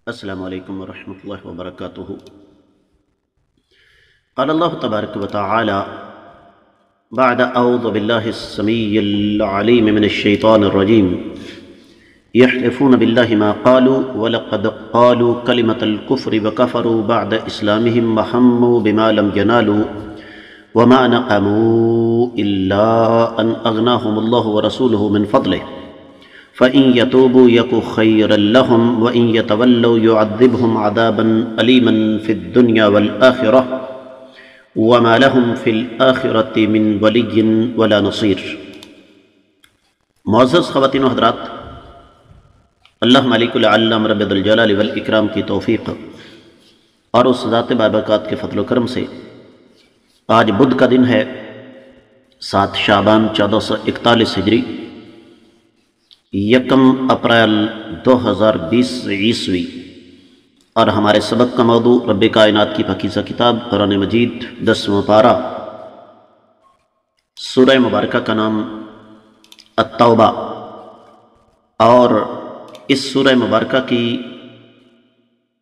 السلام علیکم ورحمۃ اللہ وبرکاتہ۔ قال اللہ تبارک وتعالی بعد اعوذ باللہ السمیع العلیم من الشیطان الرجیم یحلفون باللہ ما قالوا ولقد قالوا کلمۃ الکفر وکفروا بعد اسلامہم وہموا بما لم ینالوا وما نقموا الا ان اغناہم اللہ ورسولہ من فضلہ فَإِن يَتُوبُوا يَكُ خَيْرًا لَّهُمْ وَإِن يَتَوَلَّوْا يُعَذِّبْهُمْ عَذَابًا أَلِيمًا فِي الدُّنْيَا وَالْآخِرَةِ وَمَا لَهُمْ فِي الْآخِرَةِ مِن وَلِيٍّ وَلَا نَصِيرٍ۔ معزز خواتین و حضرات، اللہ مالک العالم رب الجلال والاکرام کی توفیق اور اس ذات بابرکات کے فضل و کرم سے آج بدھ کا دن ہے 7 شعبان 1441 ہجری، 1 اپریل 2020 عیسوی، اور ہمارے سبق کا موضوع رب کائنات کی پاکیزہ کتاب قرآن مجید 10واں پارہ، سورہ مبارکہ کا نام التوبہ، اور اس سورہ مبارکہ کی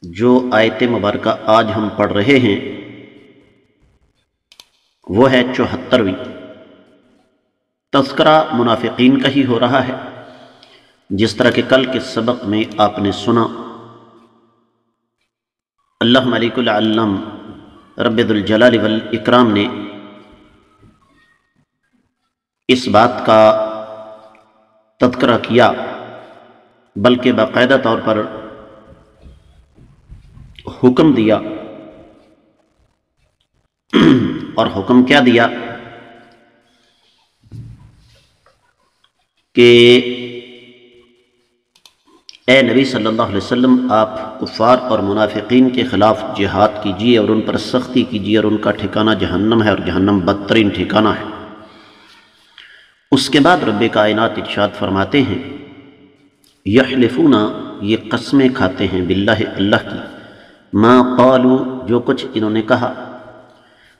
جو آیت مبارکہ آج ہم پڑھ رہے ہیں وہ ہے 74ویں۔ تذکرہ منافقین کا ہی ہو رہا ہے، جس طرح کہ کل کے سبق میں آپ نے سنا۔ اللہ مالک العالم رب الجلال والاکرام نے اس بات کا تذکرہ کیا، بلکہ باقاعدہ طور پر حکم دیا، اور حکم کیا دیا کہ اے نبی صلی اللہ علیہ وسلم، آپ کفار اور منافقین کے خلاف جہاد کیجیے اور ان پر سختی کیجیے، اور ان کا ٹھکانہ جہنم ہے اور جہنم بدترین ٹھکانہ ہے۔ اس کے بعد رب کائنات ارشاد فرماتے ہیں، یحلفون، یہ قسمیں کھاتے ہیں، باللہ، اللہ کی، ما قالوا، جو کچھ انہوں نے کہا،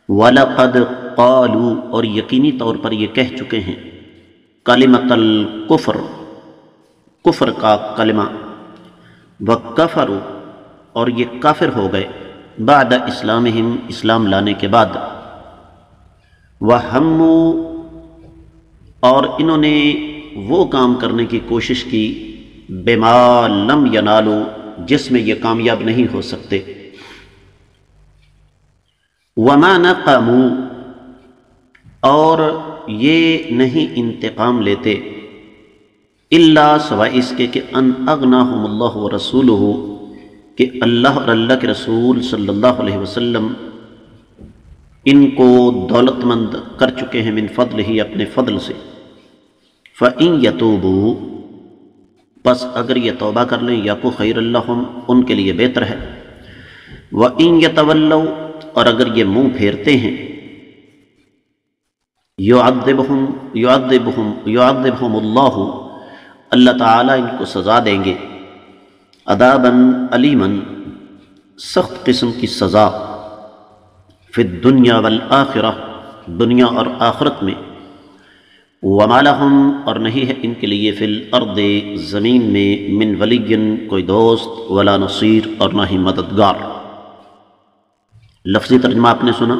ولقد قالوا، اور یقینی طور پر یہ کہہ چکے ہیں، کلمۃ الکفر، کفر کا کلمہ، وکفروا، اور یہ کافر ہو گئے، بعد اسلامہم، اسلام لانے کے بعد، وہموا، اور انہوں نے وہ کام کرنے کی کوشش کی، بما لم ینالوا، جس میں یہ کامیاب نہیں ہو سکتے، وما نقموا، اور یہ نہیں انتقام لیتے، اللہ، سوائے اس کے کہ ان اغناہم اللہ ورسولہ، کہ اللہ اور اللہ کے رسول صلی اللہ علیہ وسلم ان کو دولت مند کر چکے ہیں، من فضلہ، اپنے فضل سے، فَإِن يَتُوبُوا، پس اگر یہ توبہ کر لیں، یَکُ خَيْرًا لَّهُمْ، ان کے لیے بہتر ہے، وَإِن يَتَوَلَّوْا، اور اگر یہ منہ پھیرتے ہیں، يُعَذِّبْهُمُ اللَّهُ، اللہ تعالیٰ ان کو سزا دیں گے، عذاباً علیماً، سخت قسم کی سزا، فی الدنیا والآخرہ، دنیا اور آخرت میں، وما لہم، اور نہیں ہے ان کے لیے، فی الارض، زمین میں، من ولی، کوئی دوست، ولا نصیر، اور نہ ہی مددگار۔ لفظی ترجمہ آپ نے سنا،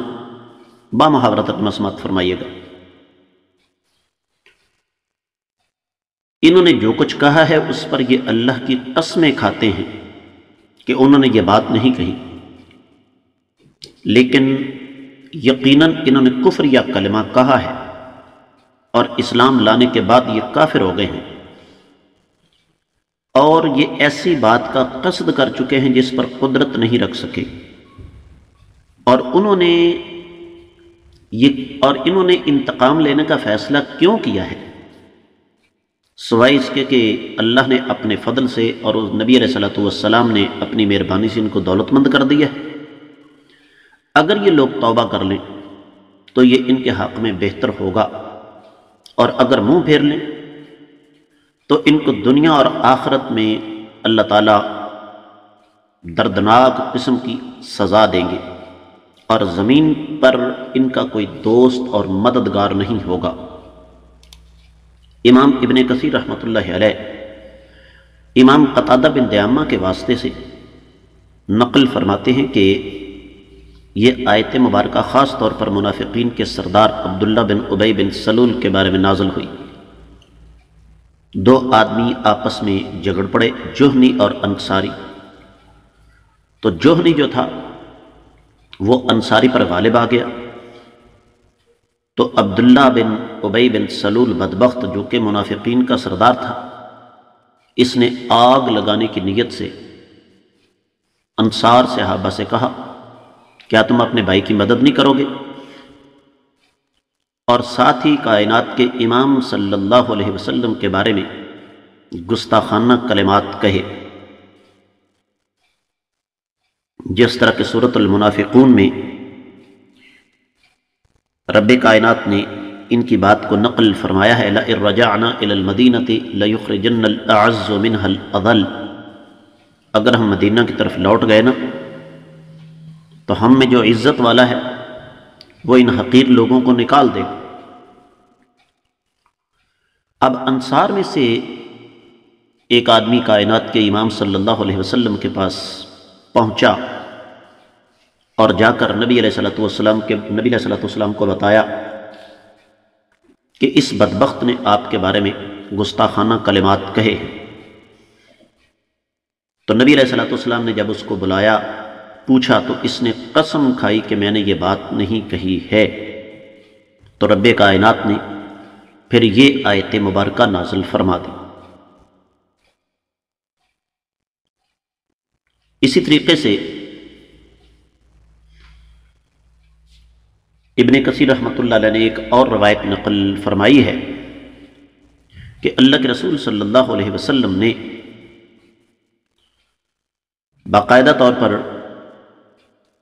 با محاورہ ترجمہ سماعت فرمائیے گا۔ انہوں نے جو کچھ کہا ہے اس پر یہ اللہ کی قسمیں کھاتے ہیں کہ انہوں نے یہ بات نہیں کہی، لیکن یقیناً انہوں نے کفر یا کلمہ کہا ہے، اور اسلام لانے کے بعد یہ کافر ہو گئے ہیں، اور یہ ایسی بات کا قصد کر چکے ہیں جس پر قدرت نہیں رکھ سکے، اور انہوں نے انتقام لینے کا فیصلہ کیوں کیا ہے، سوائے اس کے کہ اللہ نے اپنے فضل سے اور نبی علیہ السلام نے اپنی مہربانی سے ان کو دولت مند کر دیا ہے۔ اگر یہ لوگ توبہ کر لیں تو یہ ان کے حق میں بہتر ہوگا، اور اگر منہ پھیر لیں تو ان کو دنیا اور آخرت میں اللہ تعالیٰ دردناک قسم کی سزا دیں گے، اور زمین پر ان کا کوئی دوست اور مددگار نہیں ہوگا۔ امام ابن کثیر رحمۃ اللہ علیہ امام قتادہ بن دعامہ کے واسطے سے نقل فرماتے ہیں کہ یہ آیت مبارکہ خاص طور پر منافقین کے سردار عبداللہ بن ابی بن سلول کے بارے میں نازل ہوئی۔ دو آدمی آپس میں جھگڑ پڑے، جوہنی اور انصاری۔ تو جوہنی جو تھا وہ انصاری پر غالب آ گیا، تو عبداللہ بن ابی بن سلول بدبخت جو کہ منافقین کا سردار تھا، اس نے آگ لگانے کی نیت سے انصار صحابہ سے کہا، کیا تم اپنے بھائی کی مدد نہیں کرو گے؟ اور ساتھ ہی کائنات کے امام صلی اللہ علیہ وسلم کے بارے میں گستاخانہ کلمات کہے، جس طرح کہ سورۃ المنافقون میں رب کائنات نے ان کی بات کو نقل فرمایا ہے، لَئِن رَجَعْنَا إِلَى الْمَدِينَةِ لَيُخْرِجَنَّ الْأَعَزُّ مِنْهَا الْأَذَلَّ، اگر ہم مدینہ کی طرف لوٹ گئے نا تو ہم میں جو عزت والا ہے وہ ان حقیر لوگوں کو نکال دے گا۔ اب انصار میں سے ایک آدمی کائنات کے امام صلی اللہ علیہ وسلم کے پاس پہنچا اور جا کر نبی علیہ الصلوۃ والسلام کو بتایا کہ اس بدبخت نے آپ کے بارے میں گستاخانہ کلمات کہے ہیں۔ تو نبی علیہ الصلوۃ والسلام نے جب اس کو بلایا، پوچھا، تو اس نے قسم کھائی کہ میں نے یہ بات نہیں کہی ہے۔ تو رب کائنات نے پھر یہ آیت مبارکہ نازل فرما دی۔ اسی طریقے سے ابن کثیر رحمۃ اللہ علیہ نے ایک اور روایت نقل فرمائی ہے کہ اللہ کے رسول صلی اللہ علیہ وسلم نے باقاعدہ طور پر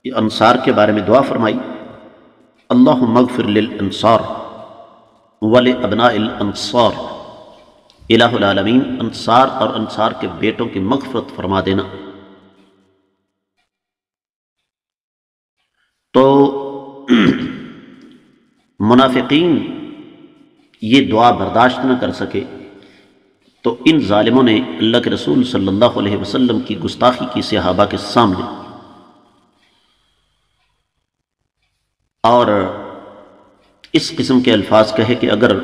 انصار کے بارے میں دعا فرمائی، اللہم اغفر للانصار ولابناء الانصار، الہ العالمین انصار اور انصار کے بیٹوں کی مغفرت فرما دینا۔ تو منافقین یہ دعا برداشت نہ کر سکے تو ان ظالموں نے اللہ کے رسول صلی اللہ علیہ وسلم کی گستاخی کی صحابہ کے سامنے، اور اس قسم کے الفاظ کہے کہ اگر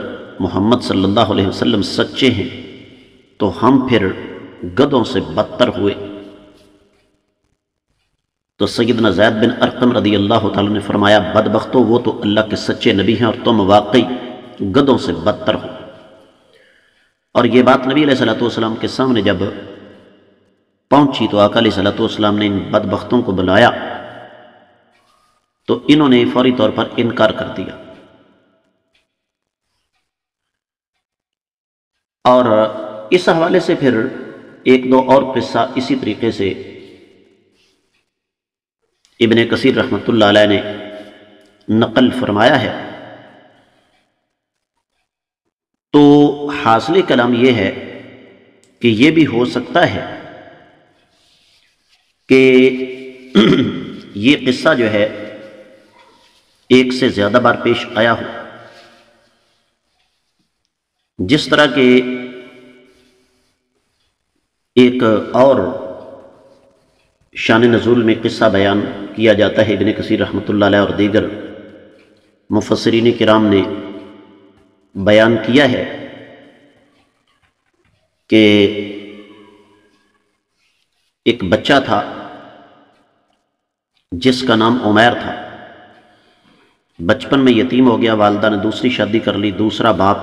محمد صلی اللہ علیہ وسلم سچے ہیں تو ہم پھر گدھوں سے بدتر ہوئے۔ تو سیدنا زید بن ارقم رضی اللہ تعالیٰ نے فرمایا، بدبختو وہ تو اللہ کے سچے نبی ہیں اور تم واقعی گدھوں سے بدتر ہو۔ اور یہ بات نبی علیہ الصلوۃ والسلام کے سامنے جب پہنچی تو آقا علیہ الصلوۃ والسلام نے ان بدبختوں کو بلایا تو انہوں نے فوری طور پر انکار کر دیا۔ اور اس حوالے سے پھر ایک دو اور قصہ اسی طریقے سے ابن کثیر رحمۃ اللہ علیہ نے نقل فرمایا ہے۔ تو حاصل کلام یہ ہے کہ یہ بھی ہو سکتا ہے کہ یہ قصہ جو ہے ایک سے زیادہ بار پیش آیا ہو، جس طرح کہ ایک اور شان نزول میں قصہ بیان کیا جاتا ہے، ابن کثیر رحمۃ اللہ علیہ اور دیگر مفسرین کرام نے بیان کیا ہے کہ ایک بچہ تھا جس کا نام عمیر تھا، بچپن میں یتیم ہو گیا، والدہ نے دوسری شادی کر لی، دوسرا باپ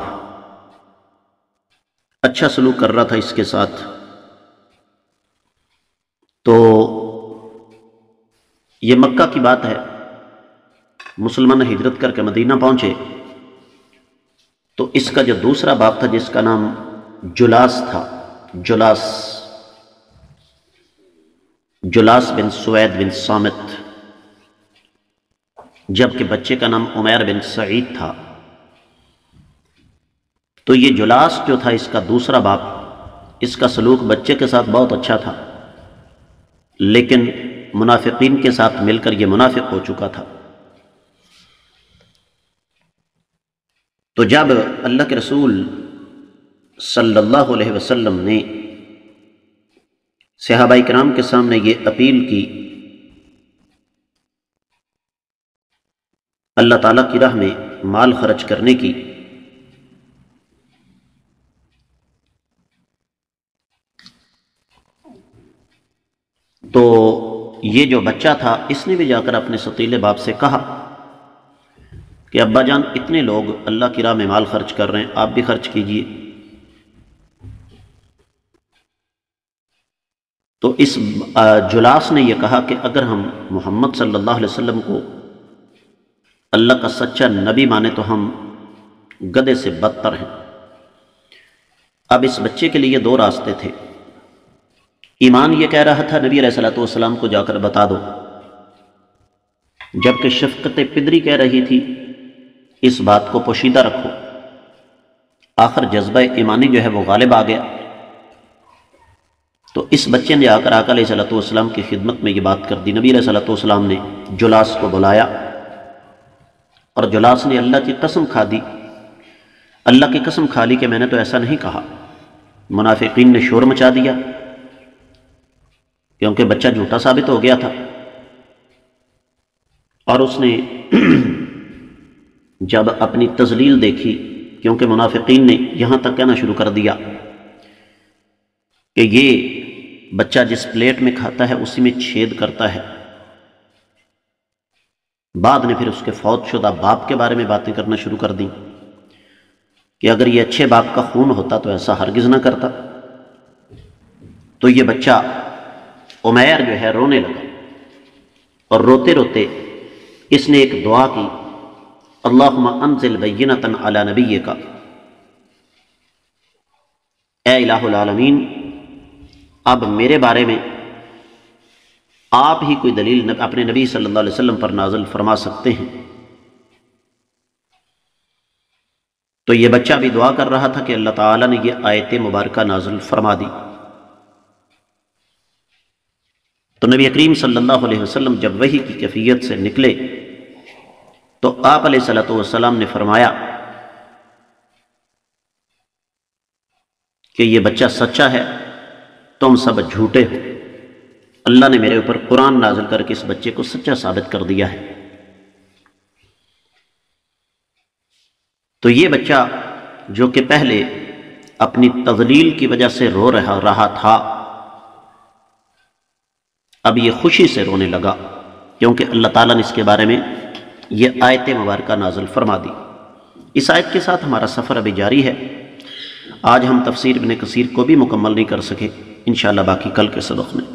اچھا سلوک کر رہا تھا اس کے ساتھ، تو یہ مکہ کی بات ہے، مسلمان ہجرت کر کے مدینہ پہنچے تو اس کا جو دوسرا باپ تھا جس کا نام جلاس تھا، جلاس بن سوید بن صامت، جبکہ بچے کا نام عمیر بن سعید تھا۔ تو یہ جلاس جو تھا اس کا دوسرا باپ، اس کا سلوک بچے کے ساتھ بہت اچھا تھا، لیکن منافقین کے ساتھ مل کر یہ منافق ہو چکا تھا۔ تو جب اللہ کے رسول صلی اللہ علیہ وسلم نے صحابہ کرام کے سامنے یہ اپیل کی اللہ تعالیٰ کی راہ میں مال خرچ کرنے کی، تو یہ جو بچہ تھا اس نے بھی جا کر اپنے ستیلے باپ سے کہا کہ ابا جان اتنے لوگ اللہ کی راہ میں مال خرچ کر رہے ہیں، آپ بھی خرچ کیجئے۔ تو اس جلاس نے یہ کہا کہ اگر ہم محمد صلی اللہ علیہ وسلم کو اللہ کا سچا نبی مانے تو ہم گدھے سے بدتر ہیں۔ اب اس بچے کے لیے دو راستے تھے۔ ایمان یہ کہہ رہا تھا نبی علیہ السلام کو جا کر بتا دو، جبکہ شفقت پدری کہہ رہی تھی اس بات کو پوشیدہ رکھو۔ آخر جذبہ ایمانی جو ہے وہ غالب آ گیا، تو اس بچے نے آ کر آقا علیہ السلام کی خدمت میں یہ بات کر دی۔ نبی علیہ السلام نے جلاس کو بلایا اور جلاس نے اللہ کی قسم کھا دی، اللہ کی قسم کھا لی کہ میں نے تو ایسا نہیں کہا۔ منافقین نے شور مچا دیا کیونکہ بچہ جھوٹا ثابت ہو گیا تھا، اور اس نے جب اپنی تذلیل دیکھی، کیونکہ منافقین نے یہاں تک کہنا شروع کر دیا کہ یہ بچہ جس پلیٹ میں کھاتا ہے اسی میں چھید کرتا ہے۔ بعد نے پھر اس کے فوت شدہ باپ کے بارے میں باتیں کرنا شروع کر دیں کہ اگر یہ اچھے باپ کا خون ہوتا تو ایسا ہرگز نہ کرتا۔ تو یہ بچہ عمیر جو ہے رونے لگا، اور روتے روتے اس نے ایک دعا کی، اللہم انزل بینۃ علی نبیک، اے الہ العالمین اب میرے بارے میں آپ ہی کوئی دلیل اپنے نبی صلی اللہ علیہ وسلم پر نازل فرما سکتے ہیں۔ تو یہ بچہ بھی دعا کر رہا تھا کہ اللہ تعالیٰ نے یہ آیت مبارکہ نازل فرما دی۔ تو نبی کریم صلی اللہ علیہ وسلم جب وحی کی کیفیت سے نکلے تو آپ علیہ السلام نے فرمایا کہ یہ بچہ سچا ہے، تم سب جھوٹے ہو۔ اللہ نے میرے اوپر قرآن نازل کر کے اس بچے کو سچا ثابت کر دیا ہے۔ تو یہ بچہ جو کہ پہلے اپنی تضلیل کی وجہ سے رو رہا تھا، اب یہ خوشی سے رونے لگا، کیونکہ اللہ تعالیٰ نے اس کے بارے میں یہ آیت مبارکہ نازل فرما دی۔ اس آیت کے ساتھ ہمارا سفر ابھی جاری ہے۔ آج ہم تفسیر ابن کثیر کو بھی مکمل نہیں کر سکے، انشاءاللہ باقی کل کے سبق میں